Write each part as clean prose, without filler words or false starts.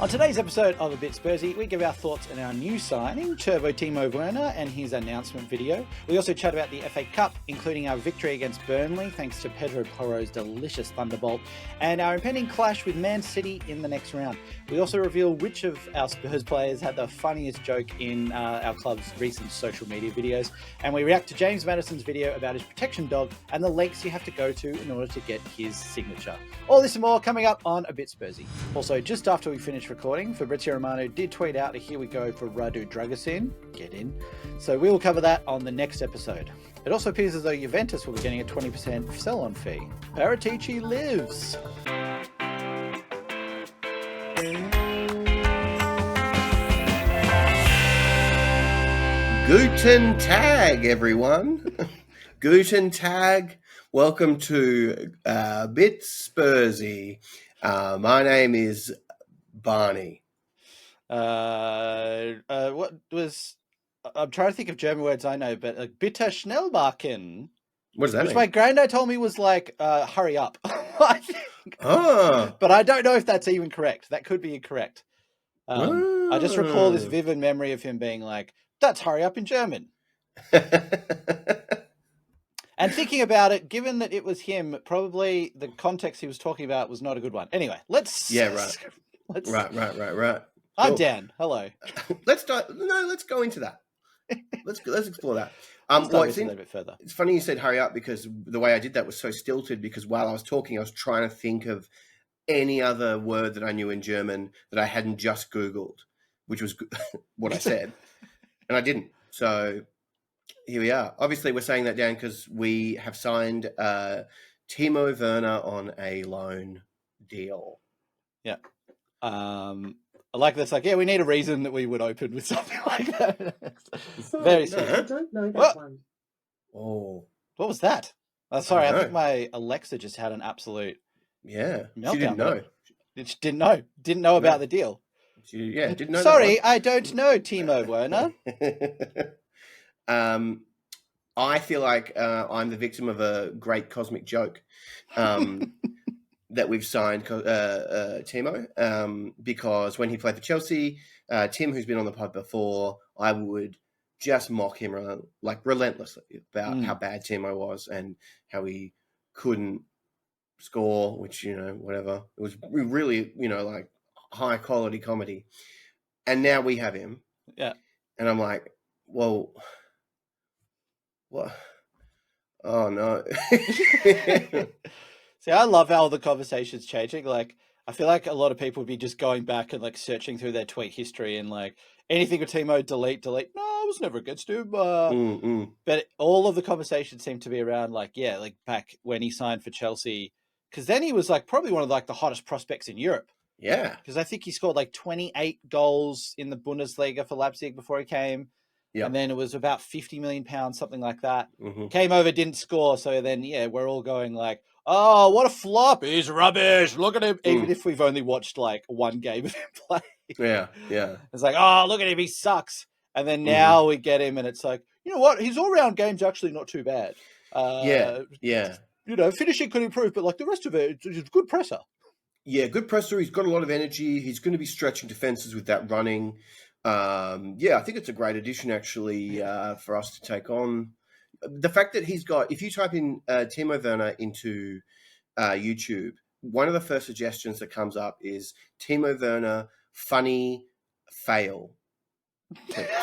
On today's episode of A Bit Spursy, we give our thoughts on our new signing, Turbo Timo Werner, and his announcement video. We also chat about the FA Cup, including our victory against Burnley, thanks to Pedro Porro's delicious thunderbolt, and our impending clash with Man City in the next round. We also reveal which of our Spurs players had the funniest joke in our club's recent social media videos, and we react to James Maddison's video about his protection dog and the lengths you have to go to in order to get his signature. All this and more coming up on A Bit Spursy. Also, just after we finish recording, Fabrizio Romano did tweet out a here we go for Radu Dragusin. Get in. So we will cover that on the next episode. It also appears as though Juventus will be getting a 20% sell-on fee. Paratici lives. Guten Tag, everyone. Guten Tag. Welcome to Bit Spursy. My name is Barney. What was... I'm trying to think of German words I know, but bitte schnell machen. What does that mean? Which my granddad told me was like, hurry up. I think. Oh. But I don't know if that's even correct. That could be incorrect. I just recall this vivid memory of him being like, that's hurry up in German. And thinking about it, given that it was him, probably the context he was talking about was not a good one. Anyway, let's... Yeah, right. Right. I'm Cool. Dan. Hello. Let's go into that. Let's explore that. Let's dive into a little bit further. It's funny you said hurry up because the way I did that was so stilted because while I was talking, I was trying to think of any other word that I knew in German that I hadn't just Googled, which was what I said. And I didn't. So here we are. Obviously, we're saying that, Dan, because we have signed Timo Werner on a loan deal. Yeah. I like this. Like, yeah, we need a reason that we would open with something like that. Very simple. I don't know that one. Oh. What was that? Sorry, I think my Alexa just had an absolute meltdown. She didn't know. She didn't know. Didn't know about the deal. Didn't know. Sorry, I don't know, Timo Werner. I feel like I'm the victim of a great cosmic joke that we've signed Timo because when he played for Chelsea, Tim, who's been on the pod before, I would just mock him relentlessly about how bad Timo was and how he couldn't score, which, whatever. It was really, like high quality comedy. And now we have him. Yeah. And I'm like, well, what? Oh, no. See, I love how the conversation's changing. Like, I feel like a lot of people would be just going back and like searching through their tweet history and like anything with Timo, delete. No, I was never against him. But all of the conversations seem to be around like back when he signed for Chelsea, because then he was like probably one of like the hottest prospects in Europe. Yeah. Because I think he scored like 28 goals in the Bundesliga for Leipzig before he came. Yep. And then it was about £50 million, something like that. Mm-hmm. Came over, didn't score. So then, we're all going like, oh, what a flop. He's rubbish. Look at him. Even if we've only watched like one game of him play. Yeah. It's like, oh, look at him. He sucks. And then now we get him and it's like, you know what? His all-round game's actually not too bad. Yeah. Finishing could improve, but like the rest of it, he's a good presser. Yeah, good presser. He's got a lot of energy. He's going to be stretching defenses with that running. I think it's a great addition actually for us to take on. The fact that he's got, if you type in Timo Werner into YouTube, one of the first suggestions that comes up is Timo Werner funny fail tips.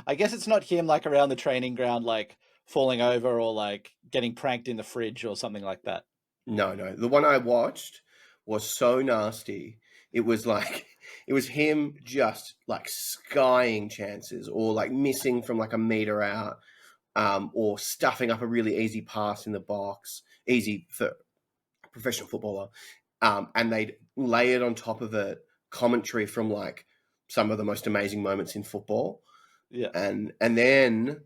I guess it's not him like around the training ground like falling over or like getting pranked in the fridge or something like that. No. The one I watched was so nasty. It was him just like skying chances or like missing from like a meter out or stuffing up a really easy pass in the box, easy for a professional footballer. And they'd lay it on top of a commentary from like some of the most amazing moments in football. Yeah. And then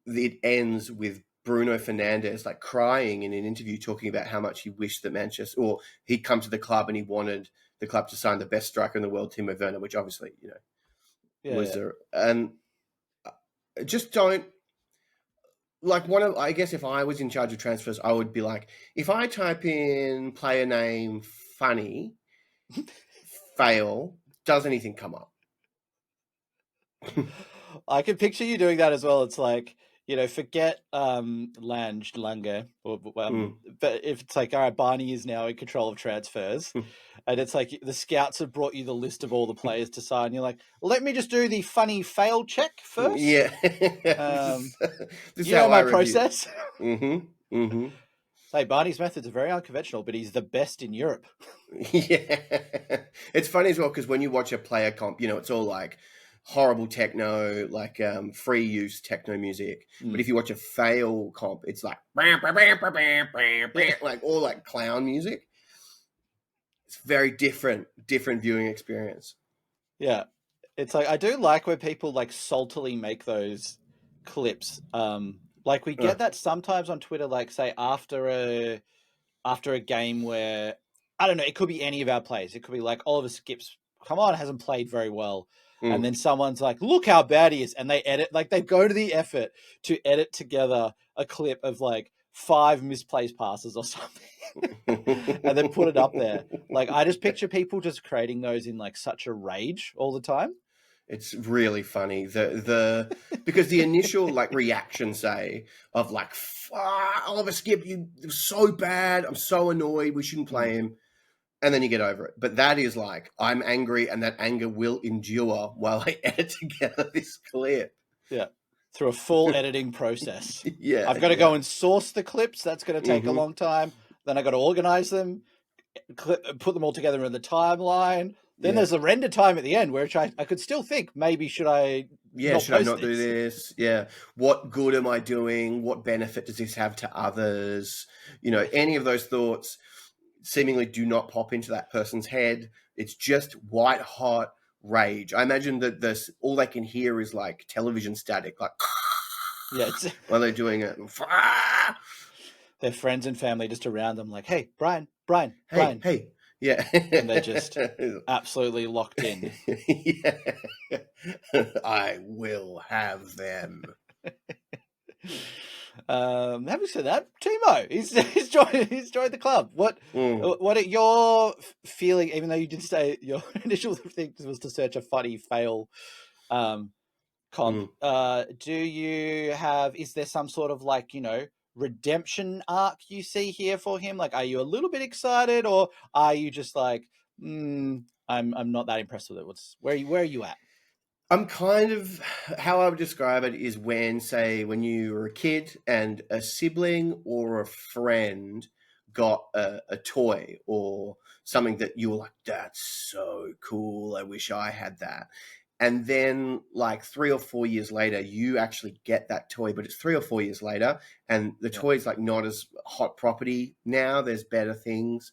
it ends with Bruno Fernandes like crying in an interview talking about how much he wished that Manchester or he'd come to the club and he wanted the club to sign the best striker in the world, Timo Werner, which obviously, was there. And just don't like I guess if I was in charge of transfers, I would be like, if I type in player name funny, fail, does anything come up? I can picture you doing that as well. It's like, forget Lange, Mm. but if it's like, all right, Barney is now in control of transfers, and it's like the scouts have brought you the list of all the players to sign. You're like, let me just do the funny fail check first. Yeah. Um, This is you know how I my review. process. Mm-hmm. Mm-hmm. Say Barney's methods are very unconventional, but he's the best in Europe. Yeah. It's funny as well because when you watch a player comp, it's all like horrible techno, like free use techno music. But if you watch a fail comp, it's like Yeah. like all like clown music. It's very different viewing experience. Yeah. It's like I do like when people like saltily make those clips. Like we Uh, get that sometimes on Twitter, like say after a game where I don't know, it could be any of our players. It could be like Oliver Skips, come on, hasn't played very well. And mm. then someone's like, look how bad he is. And they edit, like they go to the effort to edit together a clip of like 5 misplaced passes or something and then put it up there. Like I just picture people just creating those in like such a rage all the time. It's really funny because the initial like reaction say of like Oliver Skip, you it was so bad, I'm so annoyed, we shouldn't play Mm. him, and then you get over it. But that is like I'm angry, and that anger will endure while I edit together this clip. Yeah. Through a full editing process. Yeah, I've got to yeah. go and source the clips. That's going to take a Mm-hmm. long time. Then I got to organize them, put them all together in the timeline. Then Yeah. there's the render time at the end, which I could still think maybe should I Yeah, not should I post not do this? this? Yeah. What good am I doing? What benefit does this have to others? Any of those thoughts seemingly do not pop into that person's head. It's just white hot rage. I imagine that this all they can hear is like television static, like Yeah, it's while they're doing it. their friends and family just around them, like, "Hey, Brian, Brian, Hey, Brian," hey, yeah. and they're just absolutely locked in. Yeah. I will have them. Having said that, Timo, he's joined the club. What Mm, what are your feeling? Even though you did say your initial thing was to search a funny fail um, comp, mm. do you have? Is there some sort of like redemption arc you see here for him? Like, are you a little bit excited, or are you just like, I'm not that impressed with it? Where are you at? I'm kind of how I would describe it is when you were a kid and a sibling or a friend got a toy or something that you were like, that's so cool. I wish I had that. And then, like 3 or 4 years later, you actually get that toy, but it's 3 or 4 years later, and the Yeah, toy's like not as hot property now. There's better things,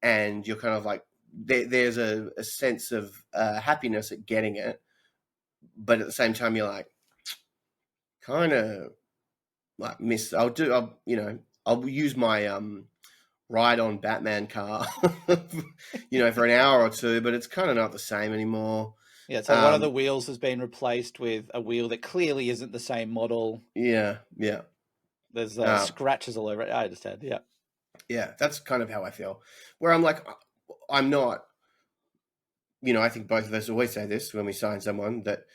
and you're kind of like, there's a sense of happiness at getting it, but at the same time you're like kind of like miss I'll use my ride on Batman car for an hour or two, but it's kind of not the same anymore. yeah. It's like one of the um wheels has been replaced with a wheel that clearly isn't the same model. yeah, yeah. There's uh, scratches all over it. I understand. Yeah. yeah, that's kind of how I feel, where I'm like, I'm not, I think both of us always say this when we sign someone, that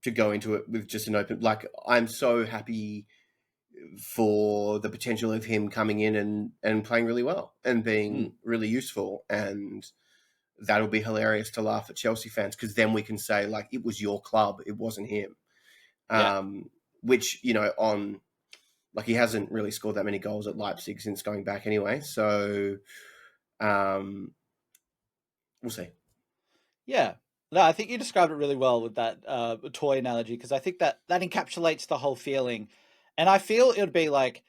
to go into it with just an open, like, I'm so happy for the potential of him coming in and playing really well and Mm, being really useful. And that'll be hilarious to laugh at Chelsea fans, because then we can say, like, it was your club, it wasn't him. yeah. Which, on, like, he hasn't really scored that many goals at Leipzig since going back anyway. So um, we'll see. Yeah. No, I think you described it really well with that toy analogy because I think that encapsulates the whole feeling. And I feel it would be like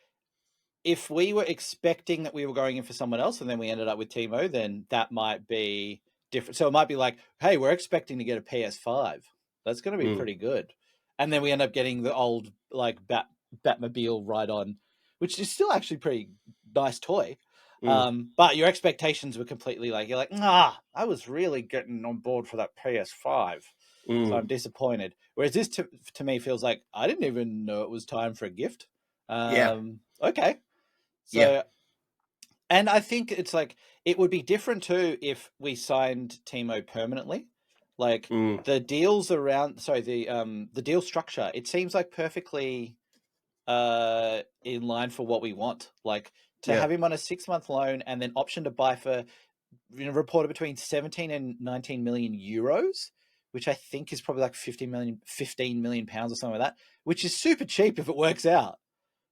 if we were expecting that we were going in for someone else and then we ended up with Timo, then that might be different. So it might be like, hey, we're expecting to get a PS5. That's going to be Mm, pretty good. And then we end up getting the old like Batmobile right on, which is still actually pretty nice toy. mm, But your expectations were completely like you're like, nah, I was really getting on board for that PS5, so mm. I'm disappointed. Whereas this to me feels like I didn't even know it was time for a gift. Yeah, Okay, yeah. so And I think it's like it would be different too if we signed Timo permanently. Like Mm, the deals around, sorry, the deal structure. It seems like perfectly in line for what we want. Like to yeah. have him on a 6-month loan and then option to buy for reported between 17 and 19 million euros, which I think is probably like 15 million pounds or something like that, which is super cheap if it works out.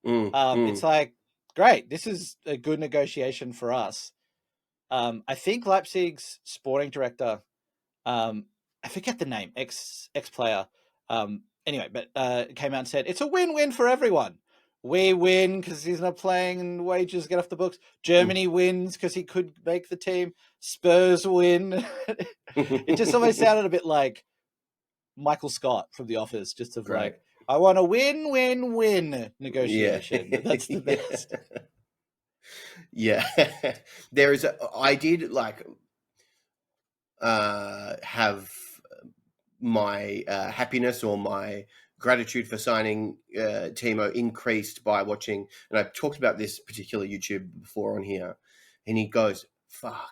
It's like, great, this is a good negotiation for us. I think Leipzig's sporting director, I forget the name, ex player. Anyway, but came out and said it's a win-win for everyone. We win because he's not playing and wages get off the books. Germany wins because he could make the team. Spurs win. It just almost sounded a bit like Michael Scott from The Office, just of Great. like, I want a win-win-win Yeah. negotiation. That's the best. Yeah. I did like have my happiness or my gratitude for signing Timo increased by watching, and I've talked about this particular YouTube before on here, and he goes, fuck,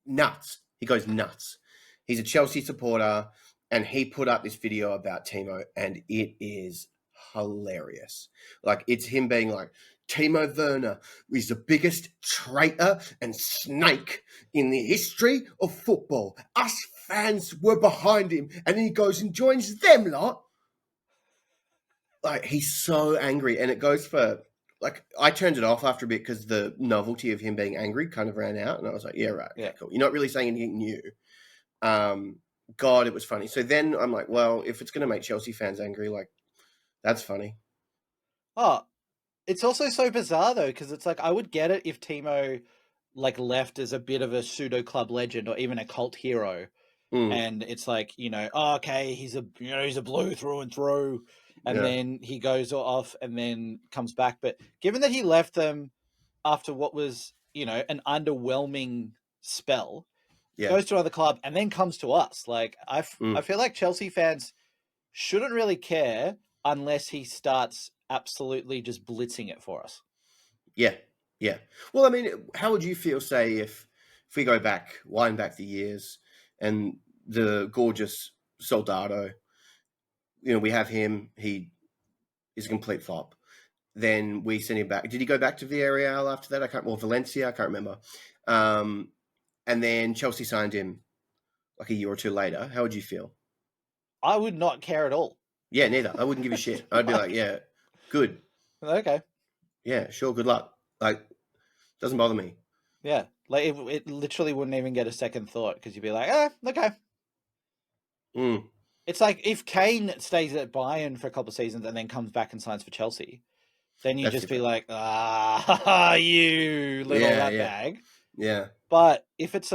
nuts. He goes nuts. He's a Chelsea supporter, and he put up this video about Timo, and it is hilarious. Like, it's him being like, Timo Werner is the biggest traitor and snake in the history of football. Us fans were behind him, and then he goes and joins them lot. Like, he's so angry, and it goes for, like, I turned it off after a bit because the novelty of him being angry kind of ran out, and I was like, yeah, right, okay, cool. You're not really saying anything new. God, it was funny. So then I'm like, well, if it's going to make Chelsea fans angry, like, that's funny. Oh, it's also so bizarre though, because it's like I would get it if Timo like left as a bit of a pseudo club legend or even a cult hero, and it's like, oh, okay, he's a blue through and through, and Yeah. then he goes off and then comes back. But given that he left them after what was an underwhelming spell, Yeah. goes to another club and then comes to us, like I feel like Chelsea fans shouldn't really care unless he starts absolutely just blitzing it for us. Yeah. Yeah. Well, I mean, how would you feel, say, if we go back, wind back the years, and the gorgeous Soldado, we have him, he is a complete flop. Then we send him back. Did he go back to Villarreal after that? Or Valencia, I can't remember. And then Chelsea signed him like a year or two later. How would you feel? I would not care at all. Yeah, neither. I wouldn't give a shit. I'd be like, yeah, good. Okay. Yeah, sure, good luck. Like, doesn't bother me. Yeah. Like it literally wouldn't even get a second thought because you'd be like, okay. It's like if Kane stays at Bayern for a couple of seasons and then comes back and signs for Chelsea, then you That's just different. be like, you little bag. Yeah. But if it's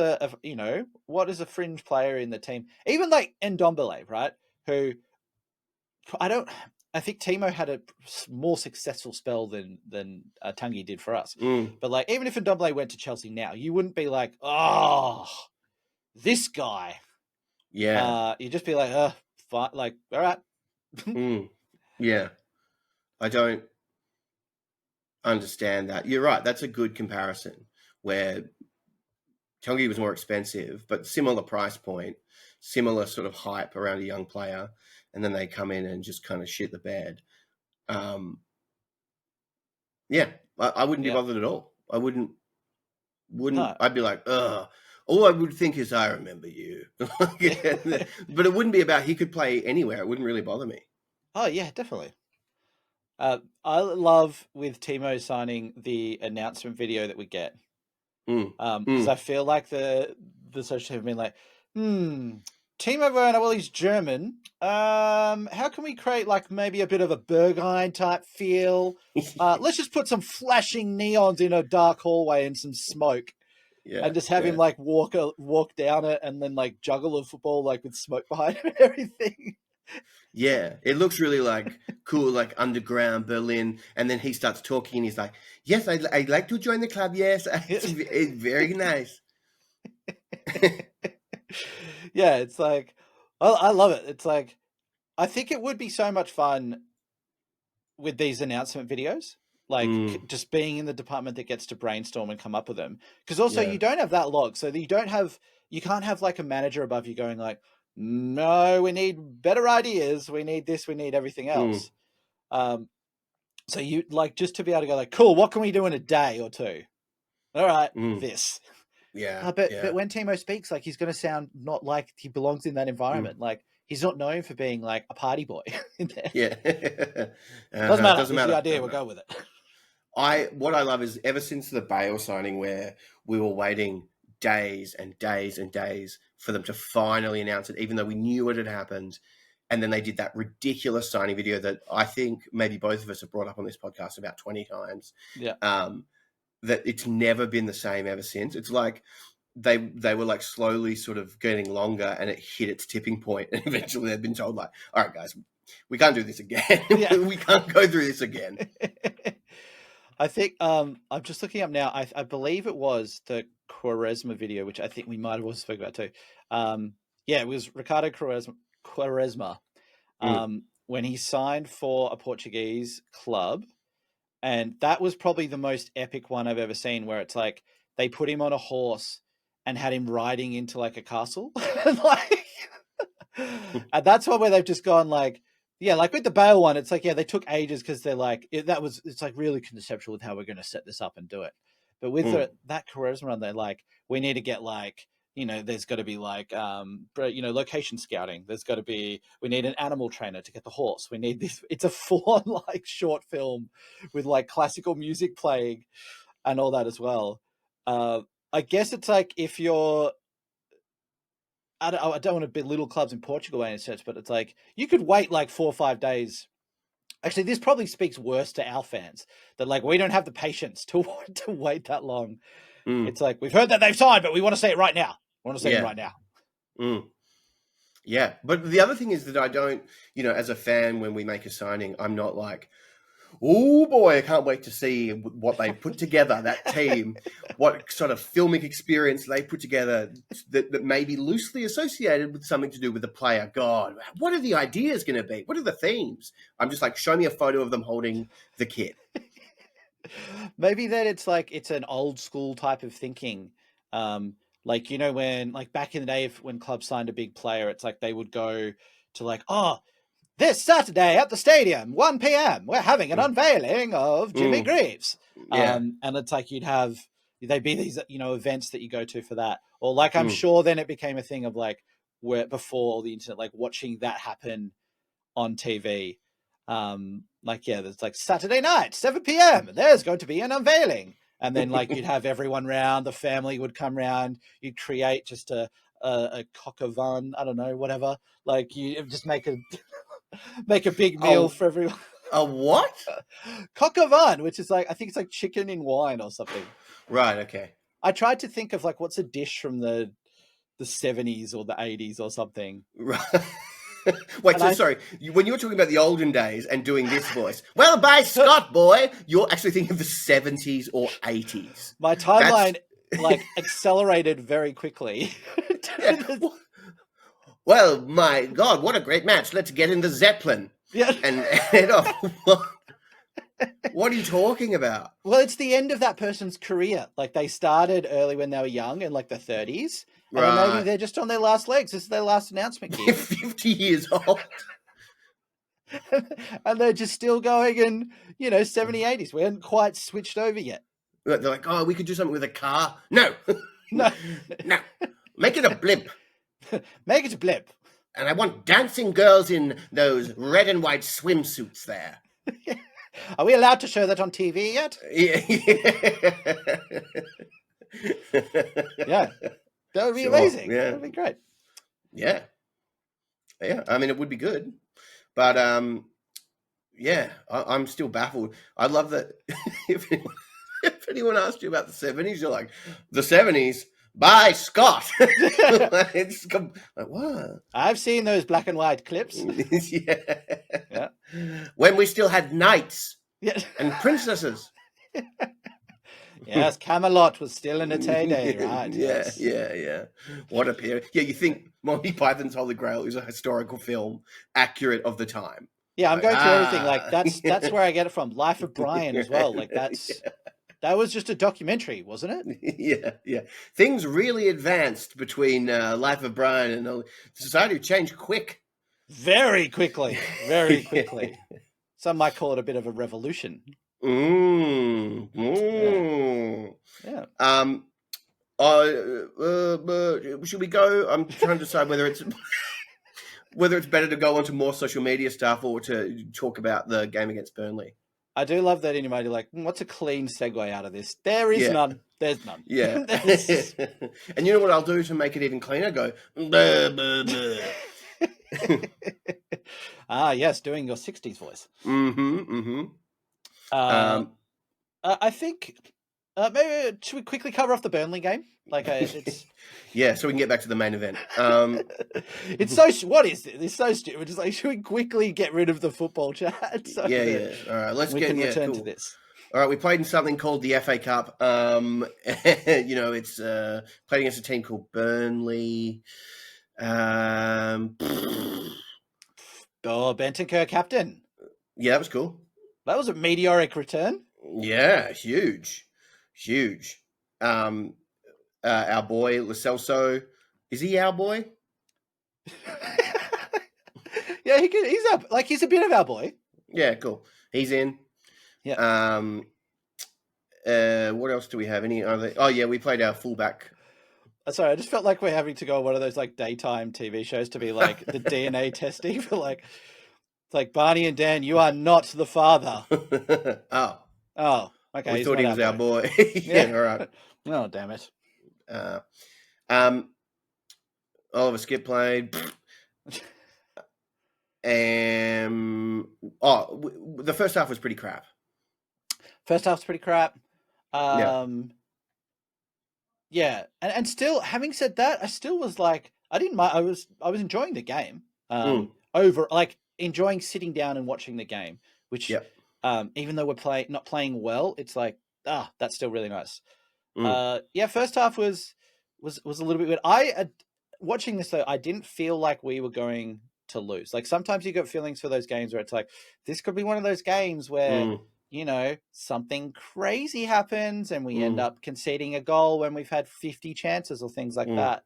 what is a fringe player in the team? Even like Ndombele, right? Who I think Timo had a more successful spell than Tanguy did for us. But like, even if Ndombele went to Chelsea now, you wouldn't be like, oh, this guy. Yeah. You'd just be like, fine, like, all right. Yeah. I don't understand that. You're right. That's a good comparison where Tanguy was more expensive, but similar price point, similar sort of hype around a young player, and then they come in and just kind of shit the bed. Yeah, I wouldn't be bothered at all. I wouldn't. No. I'd be like, ugh. All I would think is, I remember you. But it wouldn't be about he could play anywhere. It wouldn't really bother me. Oh yeah, definitely. I love with Timo signing the announcement video that we get. Because I feel like the social have been like, Timo Werner, well, he's German. How can we create like maybe a bit of a Berghain type feel? Let's just put some flashing neons in a dark hallway and some smoke, and just have him like walk down it and then like juggle a football like with smoke behind him and everything. Yeah, it looks really like cool, like underground Berlin. And then he starts talking and he's like, yes, I'd like to join the club. Yes, it's very nice. Yeah, it's like, I love it. It's like, I think it would be so much fun with these announcement videos. like Mm. just being in the department that gets to brainstorm and come up with them. Because also Yeah. you don't have that log, so that you can't have like a manager above you going like, no, we need better ideas, we need this, we need everything Mm. else. So you like just to be able to go like, cool, what can we do in a day or two? All right, Mm. this. Yeah. But when Timo speaks, like he's going to sound not like he belongs in that Mm. environment. Like he's not known for being like a party boy in there. Yeah. Doesn't matter. Doesn't This is the matter. idea. Doesn't We'll matter. go with it. What I love is ever since the Bale signing, where we were waiting days and days and days for them to finally announce it, even though we knew it had happened. And then they did that ridiculous signing video that I think maybe both of us have brought up on this podcast about 20 times. Yeah. That it's never been the same ever since. It's like they were like slowly sort of getting longer, and it hit its tipping point, and eventually they've been told like, all right, guys, we can't do this again. Yeah. We can't go through this again. I think I'm just looking up now. I believe it was the Quaresma video, which I think we might have also spoken about too. Yeah, it was Ricardo Quaresma when he signed for a Portuguese club, and that was probably the most epic one I've ever seen. Where it's like they put him on a horse and had him riding into like a castle, like, and that's one where they've just gone like. Yeah, like with the Bale one, it's like, yeah, they took ages because they're like, it's like really conceptual with how we're going to set this up and do it. But with that Charisma run, they're like, we need to get like, there's got to be like, location scouting. We need an animal trainer to get the horse. We need this. It's a full on like short film with like classical music playing and all that as well. I guess it's like if you're, I don't want to belittle clubs in Portugal and such, but it's like you could wait like 4 or 5 days. Actually, this probably speaks worse to our fans that like we don't have the patience to wait that long. It's like we've heard that they've signed, but we want to see it right now. We want to see it right now. Yeah, but the other thing is that I don't, as a fan, when we make a signing, I'm not like, oh boy, I can't wait to see what they put together, that team, what sort of filmic experience they put together that may be loosely associated with something to do with the player. God, what are the ideas going to be? What are the themes? I'm just like, show me a photo of them holding the kit. Maybe that it's like, it's an old school type of thinking. Like, when like back in the day, when clubs signed a big player, it's like they would go to like, this Saturday at the stadium, 1 p.m., we're having an unveiling of Jimmy Greaves. Yeah. And it's like they'd be these, events that you go to for that. Or like, I'm sure then it became a thing of like, where before the internet, like watching that happen on TV. Like, yeah, there's like Saturday night, 7 p.m., there's going to be an unveiling. And then like you'd have everyone round, the family would come round, you'd create just a coq au vin, I don't know, whatever. Like you just make a big meal for everyone. A what? Coq au vin, which is like, I think it's like chicken in wine or something. Right, okay. I tried to think of like, what's a dish from the 70s or the 80s or something. Right. Wait, sorry. When you were talking about the olden days and doing this voice, well, by Scott, boy, you're actually thinking of the 70s or 80s. My timeline like accelerated very quickly. Yeah. Well, my God, what a great match. Let's get in the Zeppelin and head off. What are you talking about? Well, it's the end of that person's career. Like they started early when they were young in like the 30s. And then maybe they're just on their last legs. This is their last announcement gig. 50 years old. And they're just still going in, 70s, 80s. We hadn't quite switched over yet. They're like, oh, we could do something with a car. No. No. No. Make it a blimp. Make it a blimp. And I want dancing girls in those red and white swimsuits there. Are we allowed to show that on TV yet? Yeah. That would be amazing. Yeah. That would be great. Yeah. Yeah. I mean, it would be good. But, yeah, I'm still baffled. I love that if anyone asked you about the 70s, you're like, the 70s? By Scott. It's like, what? I've seen those black and white clips. Yeah. When we still had knights and princesses. Yes, Camelot was still in its heyday, right? Yeah. What a period. Yeah, you think Monty Python's Holy Grail is a historical film accurate of the time. Yeah, I'm Like, going through everything. Like that's where I get it from. Life of Brian as well. Like that was just a documentary, wasn't it? yeah, yeah. Things really advanced between Life of Brian and society changed quick. Very quickly. Very Yeah. quickly. Some might call it a bit of a revolution. Mm, Yeah. mm. Yeah. Should we go? I'm trying to decide whether it's better to go on to more social media stuff or to talk about the game against Burnley. I do love that in your mind. You're like, what's a clean segue out of this? There is Yeah, none. There's none. yeah. There's... And you know what I'll do to make it even cleaner? Go, blah, blah, blah. Yes, doing your 60s voice. Mm-hmm, mm-hmm. I think maybe should we quickly cover off the Burnley game? Like it's yeah, so we can get back to the main event. it's so what is this? It's so stupid. It's like should we quickly get rid of the football chat? So yeah. All right, let's return cool. to this. All right, we played in something called the FA Cup. It's played against a team called Burnley. Bentancur captain. Yeah, that was cool. That was a meteoric return. Yeah, huge. Our boy Lo Celso, is he our boy? Yeah, he's a bit of our boy. Yeah, cool. He's in. Yeah. What else do we have? Any other? Oh yeah, we played our fullback. Sorry, I just felt like we're having to go on one of those like daytime TV shows to be like the DNA testing for like, it's like Barney and Dan. You are not the father. Oh, okay. We thought he was our boy. Yeah, all right. Oh, damn it. Oliver Skip played. The first half was pretty crap. First half's pretty crap. Yeah. Yeah, and still, having said that, I still was like, I didn't mind. I was enjoying the game. Over like enjoying sitting down and watching the game, which, even though we're not playing well, it's like that's still really nice. First half was a little bit weird. Watching this though, I didn't feel like we were going to lose. Like sometimes you get feelings for those games where it's like this could be one of those games where. Something crazy happens and we end up conceding a goal when we've had 50 chances or things like that.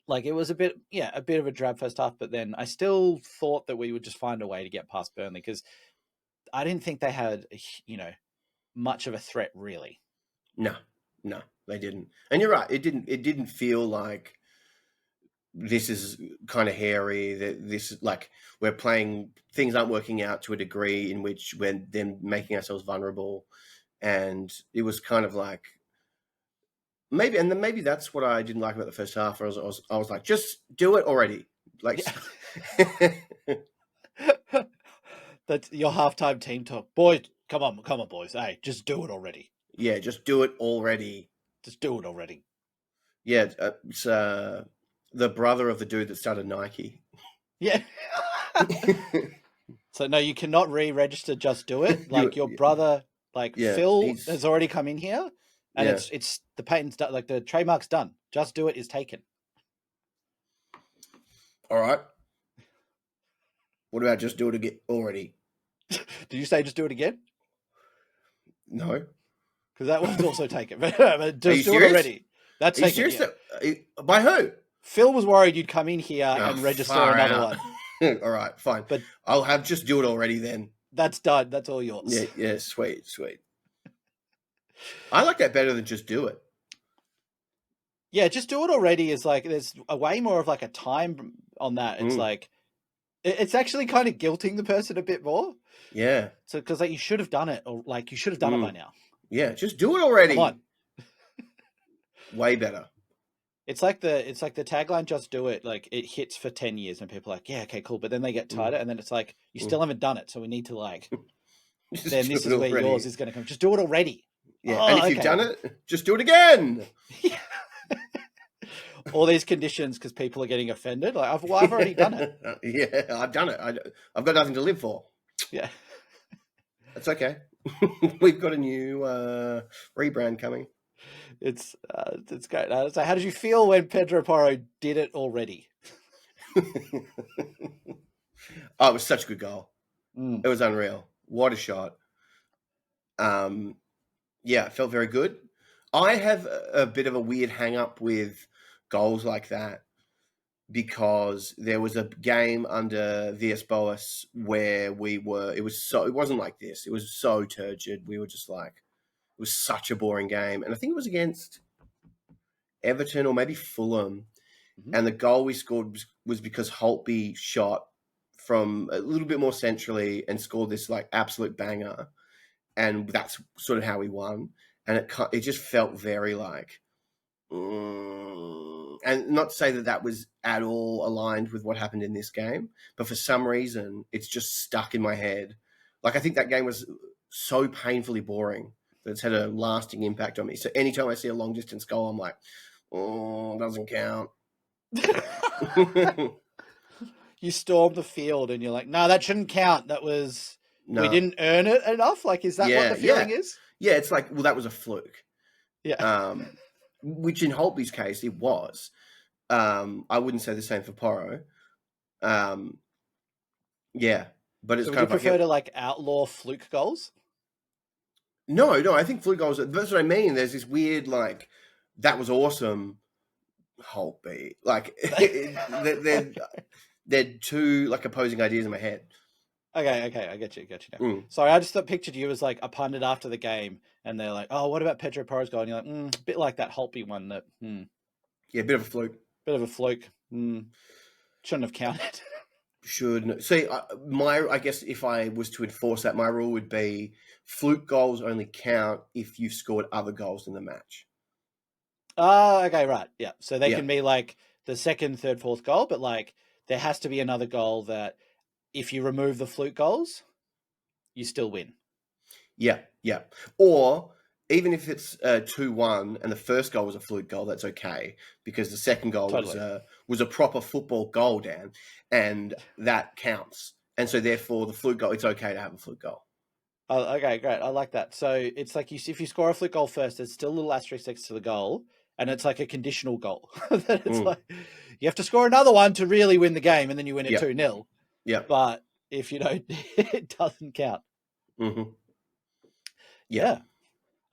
Like it was a bit of a drab first half, but then I still thought that we would just find a way to get past Burnley because I didn't think they had, much of a threat really. No, they didn't. And you're right. It didn't feel like this is kind of hairy, that this is like we're playing, things aren't working out to a degree in which we're then making ourselves vulnerable. And it was kind of like maybe that's what I didn't like about the first half. I was like, just do it already. Like that's your halftime team talk. Boys, come on, boys. Hey, just do it already. Yeah, just do it already. Just do it already. Yeah, it's the brother of the dude that started Nike. Yeah. So no, you cannot re-register Just Do It. Like your brother, Phil has already come in here, and it's the patent's done. Like the trademark's done. Just Do It is taken. All right. What about Just Do It again already? Did you say Just Do It again? No, because that one's also taken. But Just Do It already. That's taken. Are you serious? By who? Phil was worried you'd come in here and register another one. All right, fine. But I'll have Just Do It already then. That's done. That's all yours. Yeah, sweet. I like that better than Just Do It. Yeah, Just Do It already is like, there's a way more of like a time on that. It's like, it's actually kind of guilting the person a bit more. Yeah. So, because like you should have done it, or like you should have done it by now. Yeah, just do it already. Come on. Way better. It's like the tagline, Just Do It. Like it hits for 10 years and people are like, yeah, okay, cool. But then they get tighter and then it's like, you still haven't done it. So we need to like, then this is where yours is going to come. Just do it already. Yeah. And if you've done it, just do it again. All these conditions because people are getting offended. Like I've already done it. Yeah, I've done it. I've got nothing to live for. Yeah. That's okay. We've got a new rebrand coming. It's great. So how did you feel when Pedro Porro did it already? Oh, it was such a good goal. Mm. It was unreal. What a shot. Yeah, it felt very good. I have a bit of a weird hang up with goals like that because there was a game under Villas-Boas where it wasn't like this. It was so turgid. We were just like, it was such a boring game. And I think it was against Everton or maybe Fulham. Mm-hmm. And the goal we scored was because Holtby shot from a little bit more centrally and scored this like absolute banger. And that's sort of how we won. And it just felt very like, and not to say that that was at all aligned with what happened in this game, but for some reason, it's just stuck in my head. Like, I think that game was so painfully boring that it's had a lasting impact on me. So anytime I see a long distance goal, I'm like, oh, doesn't count. You storm the field and you're like, no, that shouldn't count. That was, we No. didn't earn it enough. Like, is that what the feeling is? Yeah, it's like, well, that was a fluke. Yeah. Which in Holtby's case, it was. I wouldn't say the same for Porro. Yeah, but it's So would kind you of like prefer to like outlaw fluke goals? no. I think fluke goals. That's what I mean. There's this weird like that was awesome. Holtby, like they're two like opposing ideas in my head. Okay, I get you now. Mm. Sorry, I just pictured you as like a pundit after the game, and they're like, "Oh, what about Pedro Porro's goal?" And you're like, "A bit like that Holtby one. That, Yeah, a bit of a fluke. bit of a fluke. Shouldn't have counted." Should see I guess if I was to enforce that, my rule would be fluke goals only count if you've scored other goals in the match. Oh, okay, right, yeah. So they Yeah. can be like the second, third, fourth goal, but like there has to be another goal that if you remove the fluke goals, you still win. Yeah. Or even if it's 2-1 and the first goal was a fluke goal, that's okay because the second goal was a proper football goal, Dan, and that counts. And so therefore, the fluke goal, it's okay to have a fluke goal. Oh, okay, great. I like that. So it's like if you score a fluke goal first, there's still a little asterisk next to the goal, and it's like a conditional goal. It's like you have to score another one to really win the game, and then you win it 2-0. Yeah. But if you don't, it doesn't count. Mm-hmm. Yeah.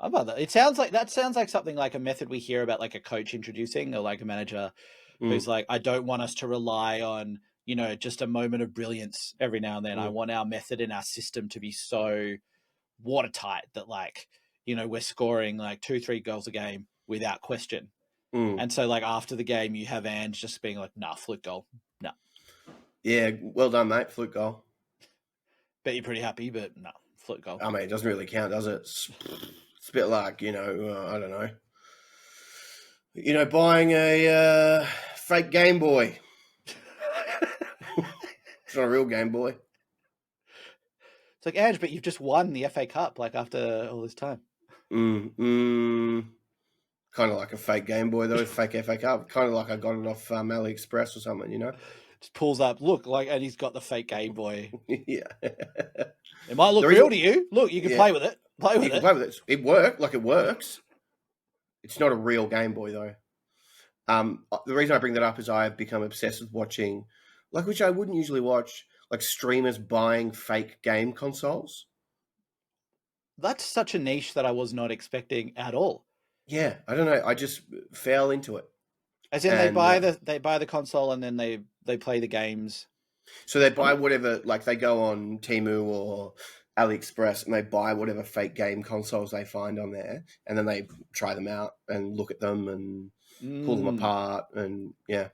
How about that? It sounds like something like a method we hear about like a coach introducing or like a manager who's like, I don't want us to rely on, just a moment of brilliance every now and then. I want our method and our system to be so watertight that like, we're scoring like 2-3 goals a game without question. And so like after the game, you have Ange just being like, nah, fluke goal. No. Yeah, well done, mate. Fluke goal. Bet you're pretty happy, but no, fluke goal. I mean, it doesn't really count, does it? It's a bit like, I don't know. Buying a fake Game Boy. It's not a real Game Boy. It's like, Ange, but you've just won the FA Cup, like, after all this time. Kind of like a fake Game Boy, though, fake FA Cup. Kind of like I got it off AliExpress or something, Just pulls up, look, like, and he's got the fake Game Boy. Yeah. It might look real to you. Look, you can play with it. You can play with it. It works. It's not a real Game Boy, though. The reason I bring that up is I've become obsessed with watching, like, which I wouldn't usually watch, like streamers buying fake game consoles. That's such a niche that I was not expecting at all. Yeah, I don't know. I just fell into it. As in, they buy the console and then they play the games. So they buy whatever, like they go on Temu or AliExpress and they buy whatever fake game consoles they find on there, and then they try them out and look at them and pull them apart, and yeah.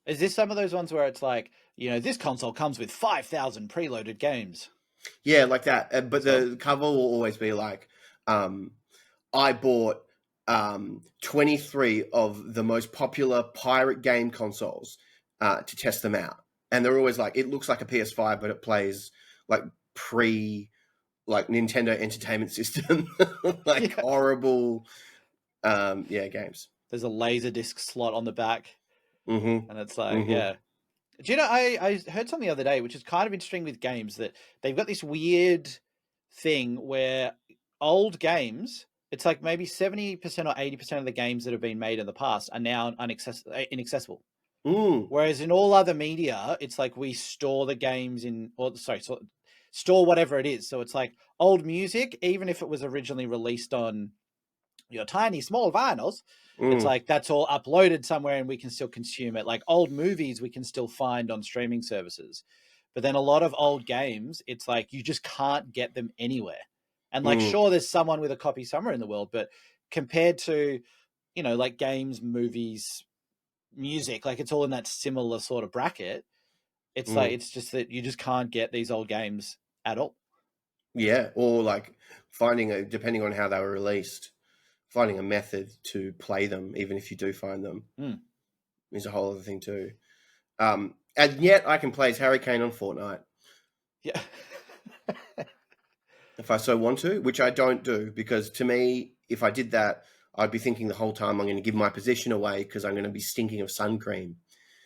Is this some of those ones where it's like, this console comes with 5,000 preloaded games? Yeah, like that. But the cover will always be like, I bought 23 of the most popular pirate game consoles to test them out. And they're always like, it looks like a PS5, but it plays like Nintendo Entertainment System, horrible, games. There's a Laserdisc slot on the back. Mm-hmm. And it's like, yeah. Do you know, I heard something the other day, which is kind of interesting with games, that they've got this weird thing where old games, it's like maybe 70% or 80% of the games that have been made in the past are now inaccessible. Mm, Whereas in all other media, it's like we store the games store whatever it is. So it's like old music, even if it was originally released on your tiny small vinyls, it's mm, like that's all uploaded somewhere and we can still consume it. Like old movies, we can still find on streaming services. But then a lot of old games, it's like you just can't get them anywhere. And like, mm, sure, there's someone with a copy somewhere in the world, but compared to, like games, movies, music, like it's all in that similar sort of bracket. It's like, mm. it's just that you just can't get these old games at all. Yeah, or like depending on how they were released, finding a method to play them, even if you do find them, Mm. is a whole other thing too. And yet I can play as Harry Kane on Fortnite Yeah. if I so want to, which I don't do because to me, if I did that, I'd be thinking the whole time I'm going to give my position away because I'm going to be stinking of sun cream.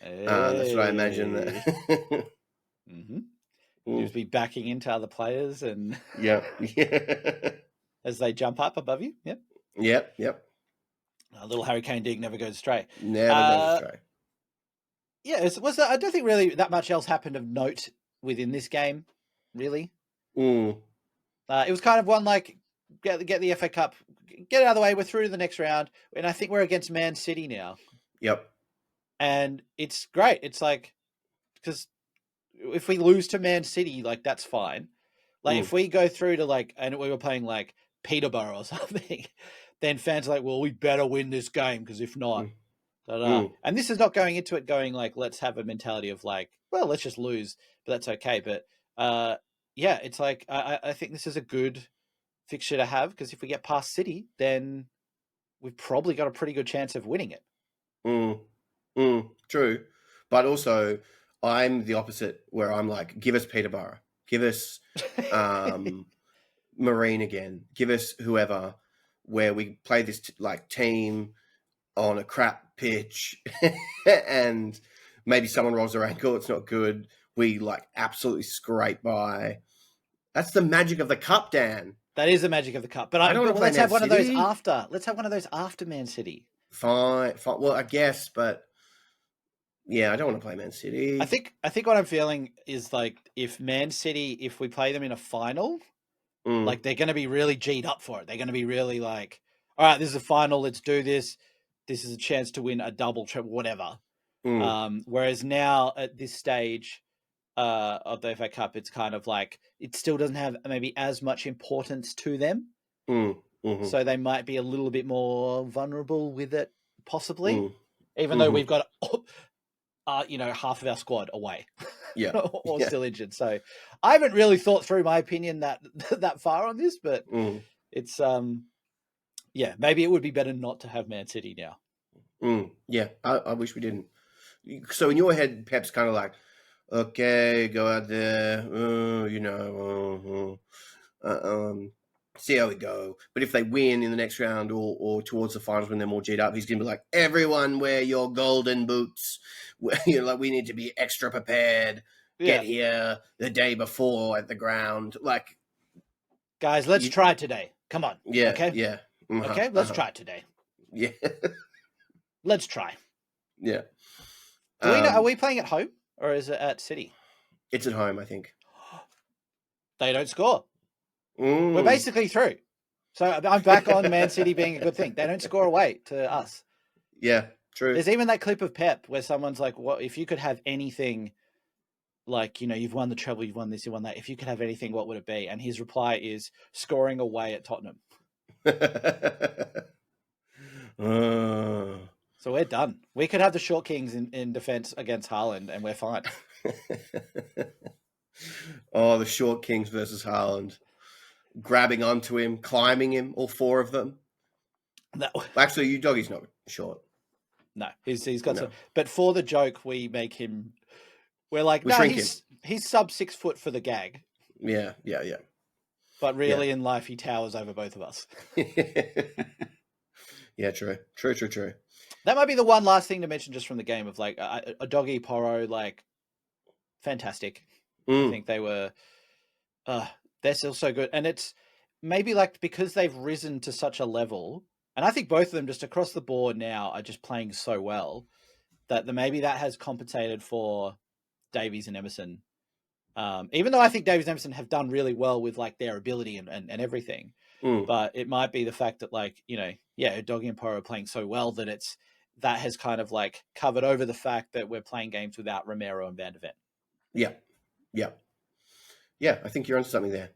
That's what I imagine. Hey. Mm-hmm. You Mm, just be backing into other players and yeah, as they jump up above you. Yep. yep, yep. A little Harry Kane dig never goes astray. Never goes astray. Yeah, I don't think really that much else happened of note within this game, really. Mm, It was kind of one like, get the FA Cup, get it out of the way, we're through to the next round, and I think we're against Man City now. yep. And it's great. It's like, because if we lose to Man City, like, that's fine. Like, Mm, if we go through to, like, and we were playing, like, Peterborough or something, then fans are like, well, we better win this game, because if not, mm, da-da. mm, And this is not going into it going, like, let's have a mentality of, like, well, let's just lose, but that's okay. But, yeah, it's like, I think this is a good fixture to have, because if we get past City, then we've probably got a pretty good chance of winning it. mm, true. But also, I'm the opposite where I'm like, give us Peterborough. Give us Marine again. Give us whoever, where we play this like team on a crap pitch and maybe someone rolls their ankle. It's not good. We like absolutely scrape by. That's the magic of the cup, Dan. That is the magic of the cup. But I don't want to play let's Man have one of those City. after. Let's have one of those after Man City. Fine, fine. Well, I guess, but yeah, I don't want to play Man City. I think what I'm feeling is like, if Man City, if we play them in a final, like they're going to be really G'd up for it. They're going to be really like, all right, this is a final. Let's do this. This is a chance to win a double, triple, whatever. Whereas now at this stage of the FA Cup, it's kind of like it still doesn't have maybe as much importance to them. Mm-hmm. So they might be a little bit more vulnerable with it, possibly, even though Mm-hmm. we've got, half of our squad away, Yeah, or yeah. still injured. So I haven't really thought through my opinion that far on this, but it's yeah, maybe it would be better not to have Man City now. Yeah, I wish we didn't. So in your head, Pep's kind of like, okay, go out there, see how we go. But if they win in the next round or towards the finals when they're more G'd up, he's going to be like, everyone wear your golden boots. Like, we need to be extra prepared. Get here the day before at the ground. Like, guys, let's try today. Come on. Yeah. Okay. Yeah. Okay. Let's try today. Yeah. Let's try. Yeah. Do we know? Are we playing at home or is it at City? It's at home, I think. They don't score. We're basically through. So I'm back on Man City being a good thing. They don't score away to us. Yeah, true. There's even that clip of Pep where someone's like, "What if you could have anything? Like, you've won the treble, you've won this, you won that. If you could have anything, what would it be?" And his reply is scoring away at Tottenham. So we're done. We could have the short kings in defense against Haaland, and we're fine. Oh, the short kings versus Haaland. Grabbing onto him, climbing him, all four of them. No. Actually, you doggy's not short. No, he's got some. But for the joke, we make him. We're like, no, he's sub 6 foot for the gag. Yeah. But really, in life, he towers over both of us. Yeah, true. That might be the one last thing to mention just from the game of like a doggy Porro, like fantastic. I think they were. They're still so good, and it's maybe like because they've risen to such a level, and I think both of them just across the board now are just playing so well. that maybe that has compensated for Davies and Emerson. Even though I think Davies and Emerson have done really well with like their ability and everything, but it might be the fact that like, Udogie and Porro are playing so well that has kind of like covered over the fact that we're playing games without Romero and Van de Ven. Yeah, I think you're onto something there.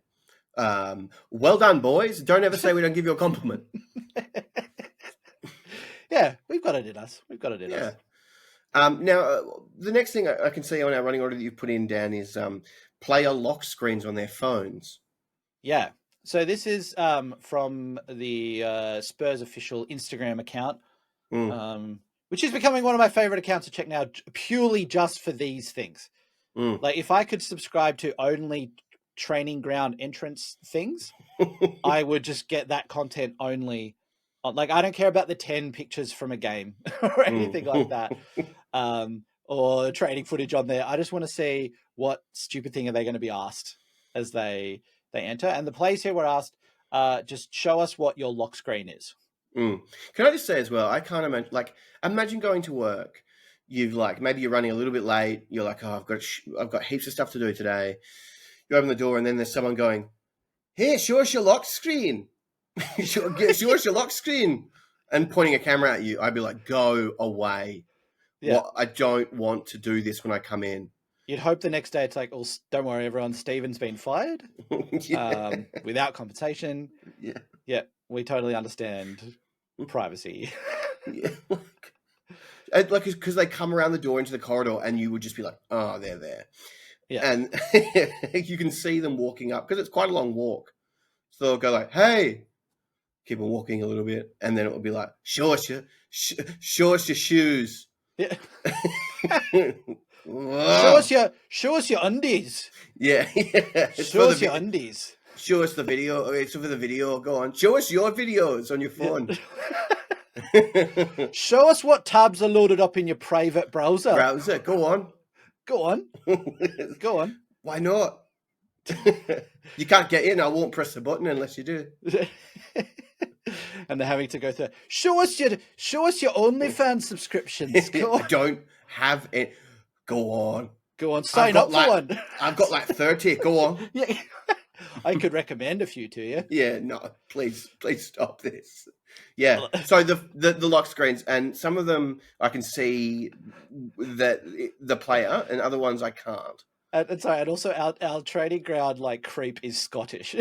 Well done, boys. Don't ever say we don't give you a compliment. Yeah, we've got it in us. Now, the next thing I can see on our running order that you've put in, Dan, is player lock screens on their phones. Yeah. So this is from the Spurs official Instagram account, which is becoming one of my favorite accounts to check now, purely just for these things. Like if I could subscribe to only training ground entrance things, I would just get that content only. Like I don't care about the 10 pictures from a game or anything like that, or training footage on there. I just want to see what stupid thing are they going to be asked as they enter. And the players here were asked, just show us what your lock screen is. Can I just say as well, I can't imagine, imagine going to work. Maybe you're running a little bit late. You're like, oh, I've got heaps of stuff to do today. You open the door and then there's someone going, hey, show us your lock screen. show us your lock screen. And pointing a camera at you. I'd be like, go away. Yeah. I don't want to do this when I come in. You'd hope the next day it's like, oh, don't worry, everyone, Steven's been fired without compensation. Yeah, we totally understand privacy. Because they come around the door into the corridor and you would just be like, oh, they're there. Yeah. And you can see them walking up because it's quite a long walk. So they'll go like, hey, keep on walking a little bit. And then it will be like, show us your shoes. Yeah. show us your undies. Yeah. Show us your undies. Show us the video. Okay, so for the video, go on. Show us your videos on your phone. Show us what tabs are loaded up in your private browser. Go on. Go on. Why not? You can't get in. I won't press the button unless you do. And they're having to go through. Show us your OnlyFans subscriptions. I don't have it. Go on. Sign up for one. I've got 30. Go on. Yeah. I could recommend a few to you. Yeah, no, please stop this. Yeah, so the lock screens, and some of them I can see that the player, and other ones I can't. And also our training ground creep is Scottish.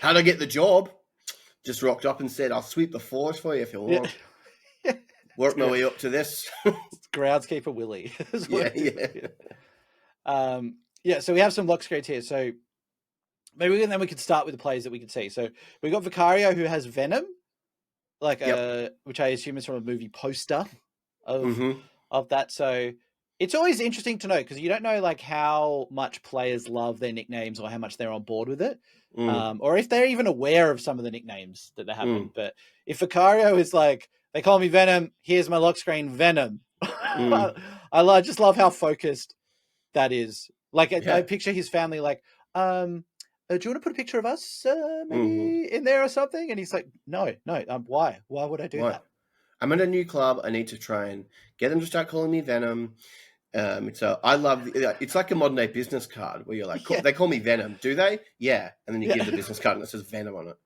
How'd I get the job? Just rocked up and said, I'll sweep the floors for you if you want. Yeah. Work my way up to this. Groundskeeper Willie. Yeah. So we have some lock screens here. So maybe then we could start with the players that we could see. So we got Vicario, who has Venom, which I assume is from a movie poster of that. So it's always interesting to know because you don't know how much players love their nicknames or how much they're on board with it, or if they're even aware of some of the nicknames that they have. But if Vicario is they call me Venom, here's my lock screen, Venom. I just love how focused that is. I picture his family do you want to put a picture of us maybe in there or something? And he's like, no, why would I do that? I'm at a new club. I need to try and get them to start calling me Venom. It's like a modern day business card where you're like, they call me Venom. Do they? Yeah. And then you give the business card and it says Venom on it.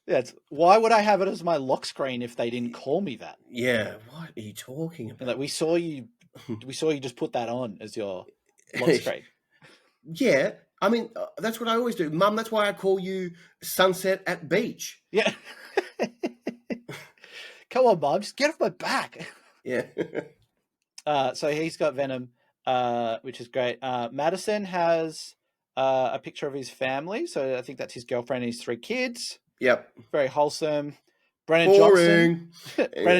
Yeah. Why would I have it as my lock screen if they didn't call me that? Yeah. What are you talking about? We saw you just put that on as your lock screen. Yeah. I mean, that's what I always do. Mum, that's why I call you Sunset at Beach. Yeah. Come on, Mum, just get off my back. Yeah. So he's got Venom, which is great. Maddison has a picture of his family. So I think that's his girlfriend and his 3 kids. Yep. Very wholesome. Brennan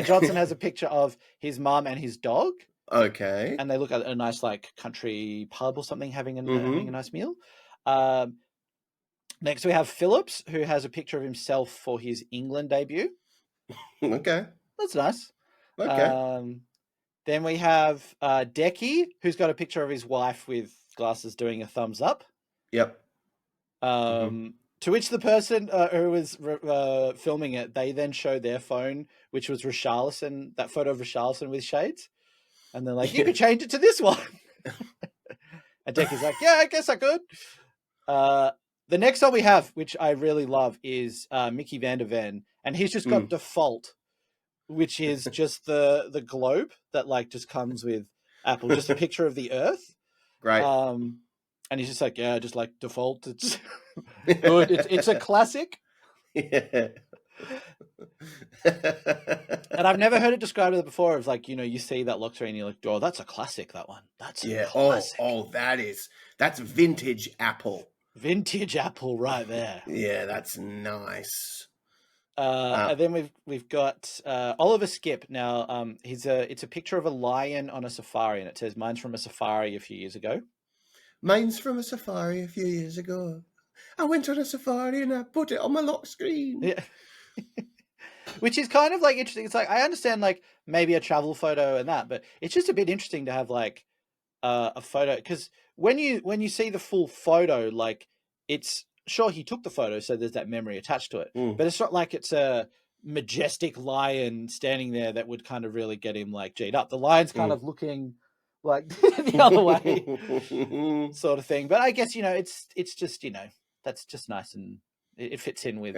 Johnson has a picture of his mum and his dog. Okay. And they look at a nice country pub or something having a nice meal. Next we have Phillips, who has a picture of himself for his England debut. Okay. That's nice. Okay. Then we have Decky, who's got a picture of his wife with glasses doing a thumbs up. Yep. To which the person who was filming it, they then show their phone, which was Richarlison, that photo of Richarlison with shades. And they're like, you could change it to this one. And Decky's like, yeah, I guess I could. The next one we have, which I really love, is Mickey van der Ven. And he's just got default, which is just the globe that like just comes with Apple, just a picture of the Earth. Great. And he's just like, yeah, just like default. It's good. It's a classic. Yeah. And I've never heard it described before. It's like, you see that lock screen and you're like, oh, that's a classic, that one. That's a classic. Oh, that's vintage Apple. Vintage Apple right there. Yeah, that's nice. And then we've got Oliver Skip. Now, it's a picture of a lion on a safari, and it says, mine's from a safari a few years ago. Mine's from a safari a few years ago. I went on a safari and I put it on my lock screen. Yeah. Which is kind of like interesting. It's like, I understand like maybe a travel photo and that, but it's just a bit interesting to have like a photo, because when you see the full photo, like it's sure he took the photo, so there's that memory attached to it, but it's not like it's a majestic lion standing there that would kind of really get him like G'd up. The lion's kind of looking like the other way sort of thing. But I guess, it's just, that's just nice, and it fits in with,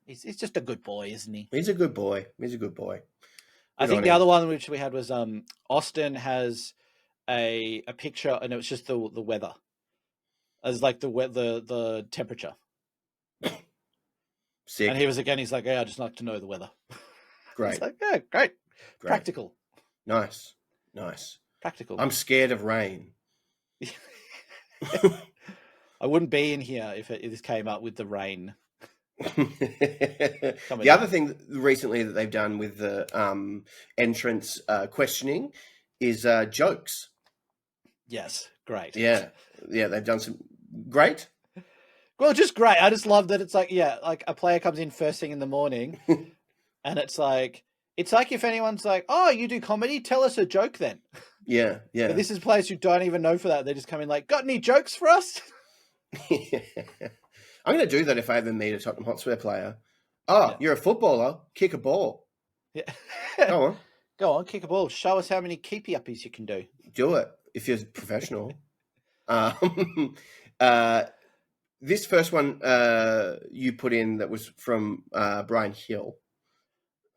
he's just a good boy, isn't he? He's a good boy. I think the other one which we had was Austin has a picture, and it was just the weather as like the temperature. Sick. And he's like, yeah, I just like to know the weather. Great. It's like, yeah, great. Practical. Nice. Practical. I'm scared of rain. I wouldn't be in here if this came up with the rain. The other thing recently that they've done with the entrance questioning is jokes. Yes, great. Yeah, they've done some great. Well, just great. I just love that it's like, like a player comes in first thing in the morning, and it's like if anyone's like, oh, you do comedy, tell us a joke then. Yeah. But this is players who don't even know for that. They just come in like, got any jokes for us? I'm going to do that if I ever meet a Tottenham Hotspur player. Oh, you're a footballer. Kick a ball. Yeah. Go on, kick a ball. Show us how many keepy uppies you can do. Do it if you're professional. This first one you put in that was from Brian Hill.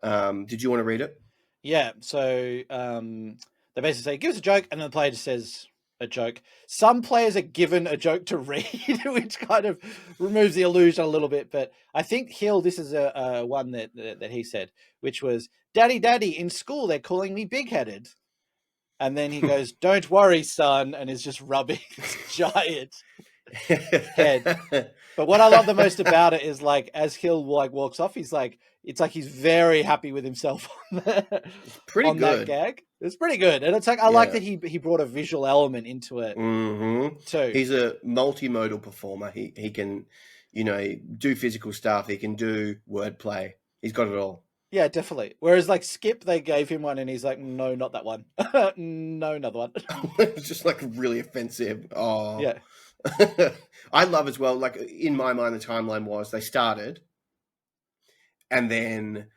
Did you want to read it? Yeah. So they basically say, give us a joke, and then the player just says a joke. Some players are given a joke to read, which kind of removes the illusion a little bit. But I think Hill, this is a one that he said, which was, Daddy, in school they're calling me big-headed. And then he goes, don't worry, son, and is just rubbing his giant head. But what I love the most about it is like, as Hill like walks off, he's like, it's like he's very happy with himself on pretty good. That gag. It's pretty good. And it's like, I like that he brought a visual element into it too. He's a multimodal performer. He can, do physical stuff. He can do wordplay. He's got it all. Yeah, definitely. Whereas like Skip, they gave him one and he's like, no, not that one. No, another one. It's just like really offensive. Oh. Yeah. I love as well, like in my mind, the timeline was they started and then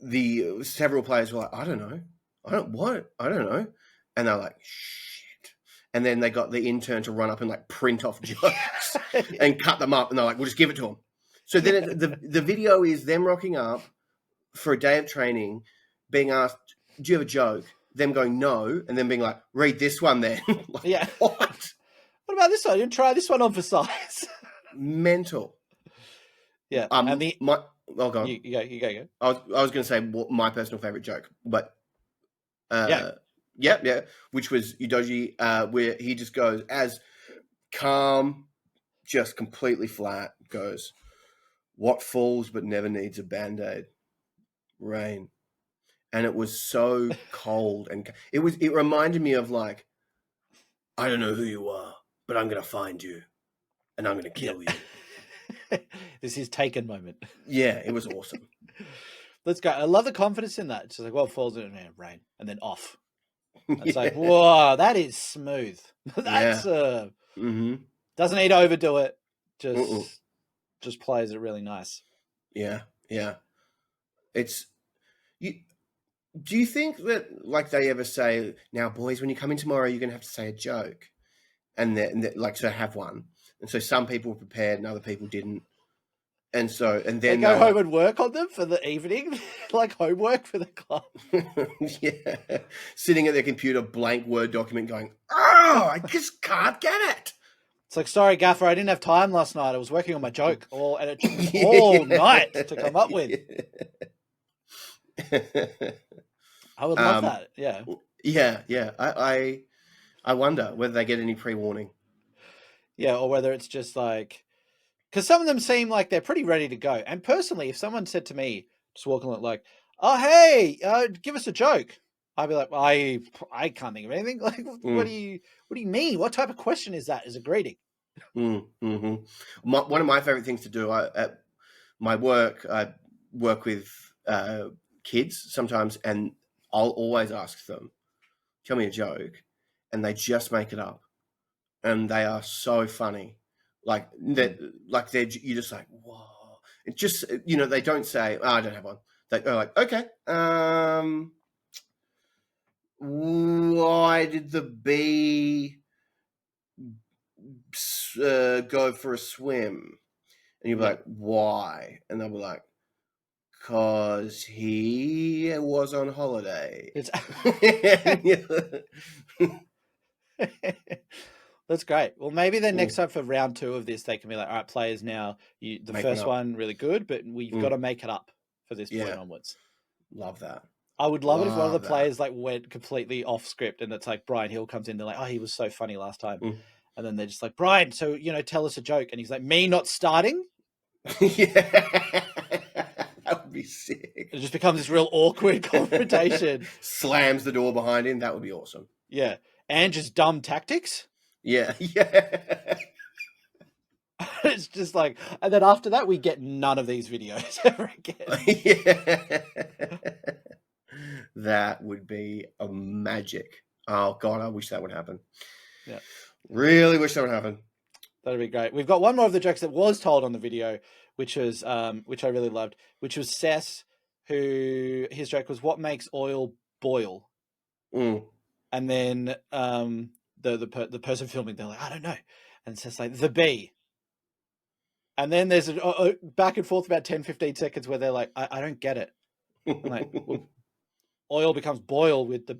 the several players were like, I don't know. And they're like, shit. And then they got the intern to run up and like print off jokes and cut them up. And they're like, we'll just give it to them. So then the video is them rocking up for a day of training, being asked, do you have a joke? Them going, no. And then being like, read this one then. Like, yeah. What? What about this one? You try this one on for size. Mental. Yeah. Go on. You go. I was going to say my personal favorite joke, but yeah, which was Udoji, where he just goes as calm, just completely flat, goes, what falls but never needs a Band-Aid? Rain. And it was so cold, and it reminded me of like, I don't know who you are, but I'm going to find you and I'm going to kill you. This is Taken moment. Yeah, it was awesome. Let's go. I love the confidence in that. It's like, well, falls in rain and then off. It's like, whoa, that is smooth. That's doesn't need to overdo it. Just just plays it really nice. Yeah, yeah. It's you. Do you think that like they ever say, now boys, when you come in tomorrow, you're gonna have to say a joke, and that like so have one, and so some people were prepared and other people didn't, and They then go they're home like, and work on them for the evening, like homework for the club. yeah, sitting at their computer, blank Word document, going, oh, I just can't get it. It's like, sorry, Gaffer, I didn't have time last night. I was working on my joke, and it took me all night to come up with. I would love that. Yeah. Yeah. I wonder whether they get any pre-warning. Yeah, or whether it's just like, because some of them seem like they're pretty ready to go. And personally, if someone said to me, just walking like, "Oh, hey, give us a joke," I'd be like, well, I can't think of anything. Like, what do you mean? What type of question is that? Is a greeting? Mm-hmm. One of my favorite things to do at my work, I work with kids sometimes, and I'll always ask them, "Tell me a joke," and they just make it up, and they are so funny. Like that, you're just like, whoa! It just they don't say, oh, "I don't have one." They're like, "Okay, why did the bee go for a swim?" And you'll be like, "Why?" And they'll be like, "'Cause he was on holiday." It's That's great. Well, maybe then next time for round 2 of this, they can be like, all right, players, now the Make first it up. one really good, but we've got to make it up for this point onwards. Love that. I would love it if one of the players like went completely off script, and it's like Brian Hill comes in, they're like, oh, he was so funny last time. And then they're just like, Brian, so, tell us a joke. And he's like, me not starting? Yeah. That would be sick. It just becomes this real awkward confrontation. Slams the door behind him. That would be awesome. Yeah. And just dumb tactics. Yeah. It's just like, and then after that, we get none of these videos ever again. Yeah. That would be a magic. Oh God, I wish that would happen. Yeah. Really wish that would happen. That'd be great. We've got one more of the jokes that was told on the video, which was, which I really loved, which was Sess, who his joke was, what makes oil boil? And then the person filming, they're like, I don't know. And Sess like, the bee. And then there's a back and forth about 10, 15 seconds where they're like, I don't get it. I'm like, well, oil becomes boil with the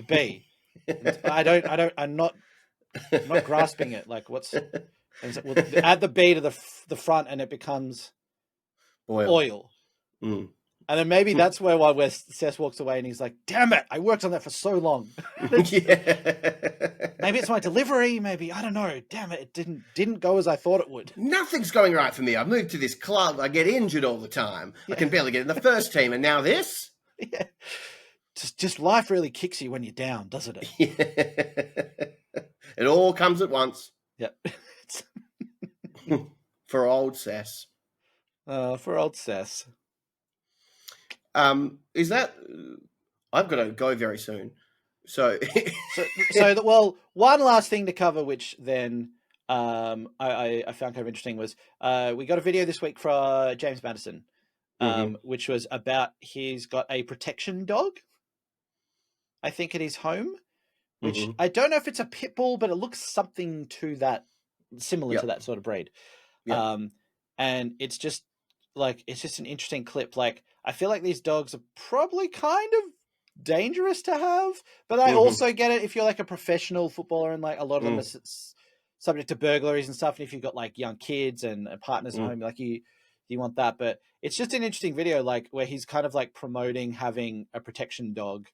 bee. I'm not grasping it. Like, what's... And so, well, add the B to the front, and it becomes oil. And then maybe that's where Sess walks away, and he's like, "Damn it! I worked on that for so long." Maybe it's my delivery. Maybe, I don't know. Damn it! It didn't go as I thought it would. Nothing's going right for me. I've moved to this club. I get injured all the time. I can barely get in the first team, and now this. Yeah. Just life really kicks you when you're down, doesn't it? Yeah. It all comes at once. Yep. For old Sess. For old Sess. Is that... I've got to go very soon. So one last thing to cover, which then I found kind of interesting, was we got a video this week from James Maddison, which was about he's got a protection dog, I think, at his home, which I don't know if it's a pit bull, but it looks something to that, similar to that sort of breed. And it's just an interesting clip. Like, I feel like these dogs are probably kind of dangerous to have, but I also get it if you're like a professional footballer, and like a lot of them are subject to burglaries and stuff. And if you've got like young kids and partners at home, like you want that. But it's just an interesting video, like where he's kind of like promoting having a protection dog,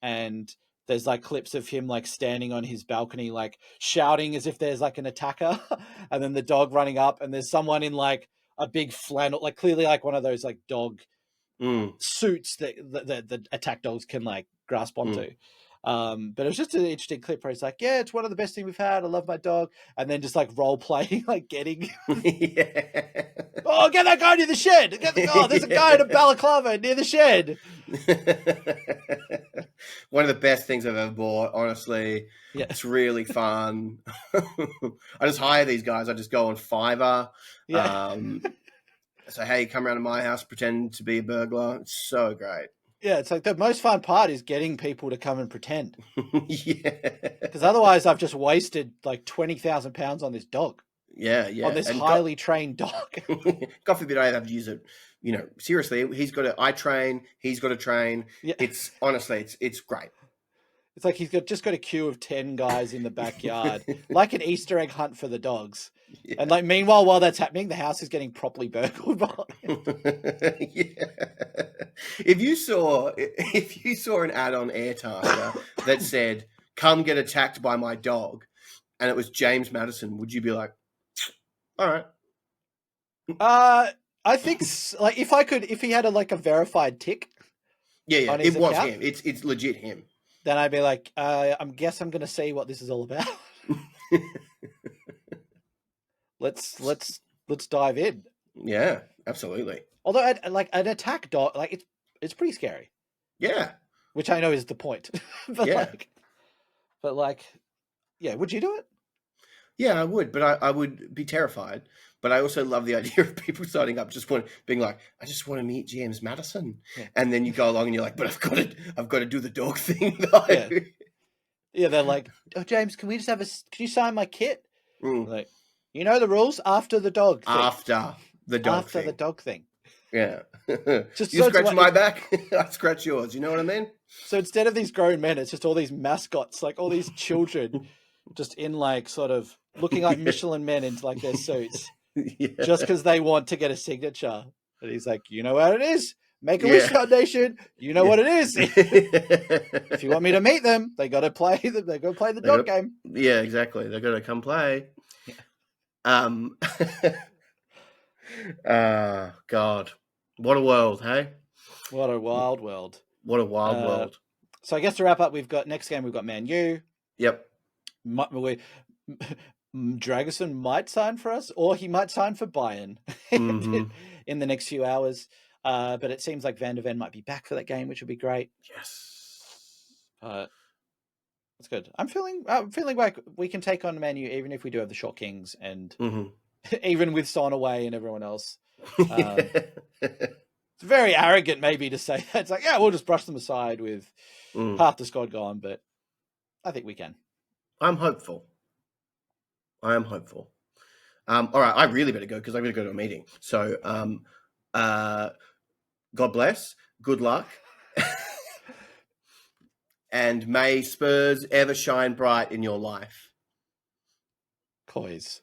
and there's like clips of him like standing on his balcony, like shouting as if there's like an attacker, and then the dog running up, and there's someone in like a big flannel, like clearly like one of those like dog suits that the attack dogs can like grasp onto. But it was just an interesting clip where he's like, yeah, it's one of the best things we've had. I love my dog. And then just like role playing, like getting, Yeah. oh, get that guy near the shed. Oh, there's a guy in a balaclava near the shed. One of the best things I've ever bought, honestly. Yeah. It's really fun. I just hire these guys. I just go on Fiverr. Yeah. Say, hey, come around to my house, pretend to be a burglar. It's so great. Yeah, it's like the most fun part is getting people to come and pretend. Yeah. Because otherwise I've just wasted like £20,000 on this dog. Yeah, yeah. On this And highly trained dog. God forbid I have to use it. Seriously, he's got to. I train. He's got to train. Yeah. It's honestly, it's great. It's like he's just got a queue of 10 guys in the backyard, like an Easter egg hunt for the dogs. Yeah. And like meanwhile, while that's happening, the house is getting properly burgled. Yeah. If you saw an ad on Airtasker that said, "Come get attacked by my dog," and it was James Maddison, would you be like, "All right"? I think like if he had a verified tick. Yeah, it was him. It's legit him. Then I'd be like, I guess I'm going to see what this is all about. Let's dive in. Yeah, absolutely. Although like an attack dog, like it's pretty scary. Yeah, which I know is the point. But yeah, yeah, would you do it? Yeah, I would, but I would be terrified. But I also love the idea of people signing up, being like, I just want to meet James Maddison, and then you go along and you're like, but I've got to do the dog thing though. Yeah, they're like, oh James, can you sign my kit? Like, you know the rules after the dog thing. After the dog thing. Yeah. Just you scratch my back, I scratch yours. You know what I mean? So instead of these grown men, it's just all these mascots, like all these children, just in like sort of looking like Michelin men in like their suits. Yeah. Just because they want to get a signature. And he's like, you know what it is? Make-A-Wish Foundation. You know what it is. If you want me to meet them, they got to play the dog game. Yeah, exactly. They got to come play. Yeah. God, what a world, hey? What a wild world. What a wild world. So I guess to wrap up, we've got Man U. Yep. Dragerson might sign for us, or he might sign for Bayern in the next few hours. But it seems like Van der Ven might be back for that game, which would be great. Yes. That's good. I'm feeling like we can take on Man U, even if we do have the Short Kings, and even with Son away and everyone else. It's very arrogant, maybe, to say that. It's like, yeah, we'll just brush them aside with half the squad gone, but I think we can. I'm hopeful. All right, I really better go because I'm going to go to a meeting. So, God bless, good luck, and may Spurs ever shine bright in your life. Coys.